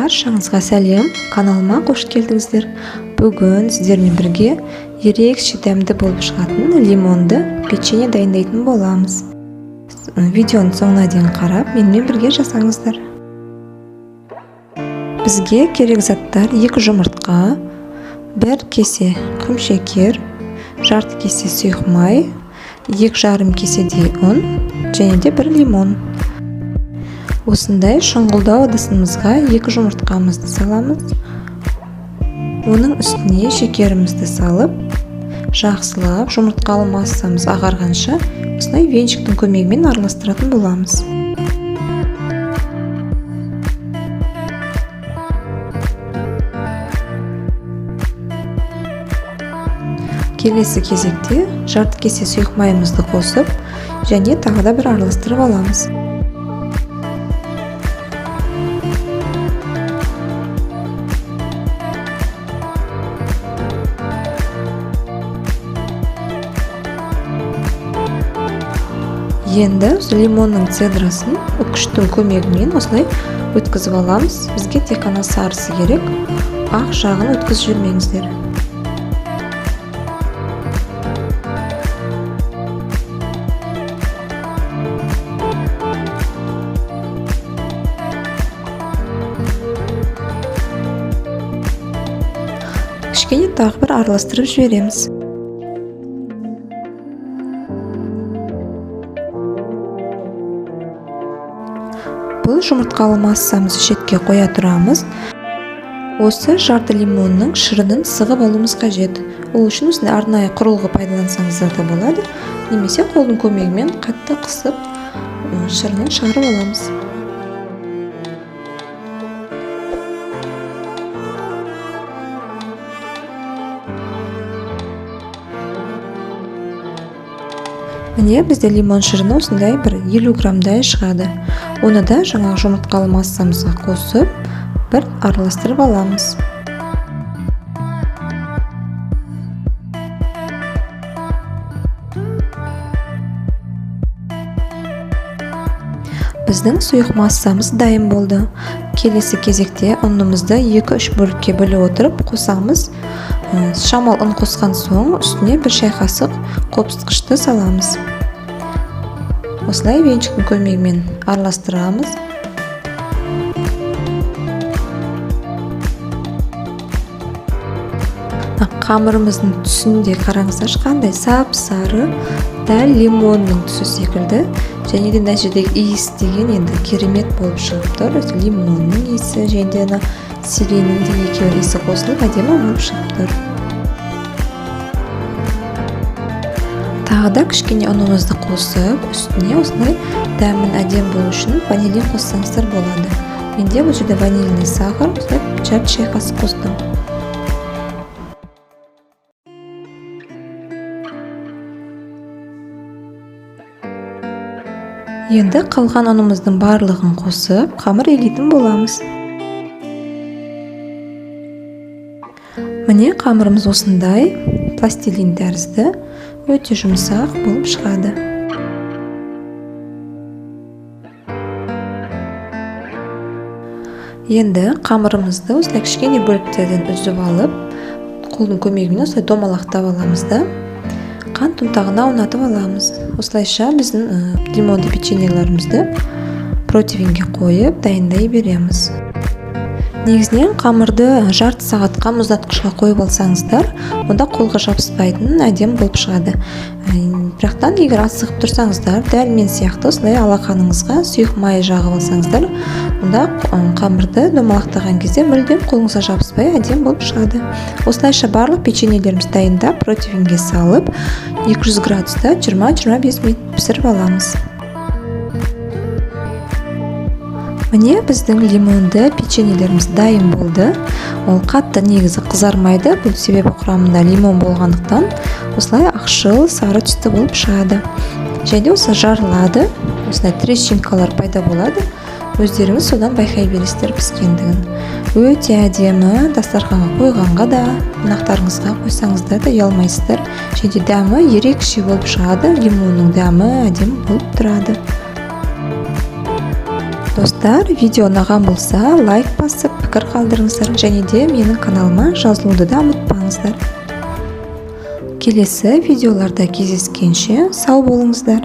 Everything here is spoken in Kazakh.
Баршаңызға сәлем, каналыма қош келдіңіздер. Бүгін сіздермен бірге ерекше дәмді болып шығатын лимонды печенье дайындайтын боламыз. Видеоны соңына дейін қарап, менімен бірге жасаңыздар. Бізге керек заттар: 2 жұмыртқа, 1 кесе құмшекер, жарты кесе сұйық май, 2,5 кеседей ұн және де 1 лимон. Осындай шұңғылдау ыдысымызға 2 жұмыртқамызды саламыз. Оның үстіне шекерімізді салып, жақсылап жұмыртқалы массамыз ағарғанша осылай венчиктің көмегімен араластыратын боламыз. Келесі кезекте жарты кесе сұйық майымызды қосып, және тағы да бір араластырып аламыз. Енді лимонның цедрасын үкіштің көмегімен осылай өткізіп аламыз. Бізге тек қана сарысы керек, ақ жағын өткізіп жүрмеңіздер. Кішкене тағы бір араластырып жібереміз. Бұл жұмыртқалы массамызды шетке қоя тұрамыз. Осы жарты лимонның шырынын сығып алуымыз қажет. Ол үшін осындай арнайы құрылғы пайдалансаңыздар да болады, немесе қолдың көмегімен қатты қысып шырынын шығарып аламыз. Міне бізде лимон шырыны осындай бір 50 грамдай шығады. Оны да жаңағы жұмыртқалы массамызға қосып, бір араластырып аламыз. Біздің сұйық массамыз дайын болды. Келесі кезекте ұнымызды 2-3 бөлікке бөліп отырып қосамыз. Шамал ұн қосқан соң үстіне 1 шай қасық қопсытқышты саламыз. Осылай венчиктің көмегімен араластырамыз. Қамырымыздың түсінде қараңыздар, қандай сап-сары, дәл лимонның түсі секілді. Және де мына жердегі иіс деген енді керемет болып шығып тұр. Лимонның иісі және де сиренің де екеуінің иісі қосылып әдемі болып шығып тұр. Тағы да кішкене ұнымызды қосып, үстіне осылай дәмін әдем болу үшін ванилин қоссаңыздар болады. Менде бұл жерде ванильный сахар, жарты шай қасық қостым. Енді қалған ұнымыздың барлығын қосып, қамыр илейтін боламыз. Міне қамырымыз осындай пластилин тәрізді, өте жұмсақ болып шығады. Енді қамырымызды осылай кішкене бөліктерден үзіп алып, қолдың көмегімен осылай домалақтап аламыз да, қант ұнтағына аунатып аламыз. Осылайша біздің лимонды печеньелерімізді противеньге қойып дайындай береміз. Негізінен қамырды жарты сағатқа мұздатқышқа қойып алсаңыздар, онда қолға жабыспайтын әдем болып шығады. Бірақтан егер асығып тұрсаңыздар, дәл мен сияқты осылай алақаныңызға сұйық май жағып алсаңыздар, онда қамырды домалақтаған кезде мүлдем қолыңызға жабыспай әдем болып шығады. Осылайша барлық печеньелерімізді дайындап, противеньге салып, 200 градуста 20-25 минут пісіріп аламыз. Міне біздің лимонды печеньелеріміз дайын болды. Ол қатты негізі қызармайды, бұл себебі құрамында лимон болғандықтан осылай ақшыл сары түсті болып шығады. Және осы жарылады, осылай трещинкалар пайда болады. Өздеріңіз содан байқай бересіздер піскендігін. Өте әдемі, дастарханға қойғанға да, қонақтарыңызға қойсаңыздар да ұялмайсыздар. Және дәмі ерекше болып шығады, лимонның дәмі әдемі болып тұрады. Достар, видео ұнаған болса, лайк басып, пікір қалдырыңыздар, және де менің каналыма жазылуды да ұмытпаңыздар. Келесі видеоларда кездескенше сау болыңыздар.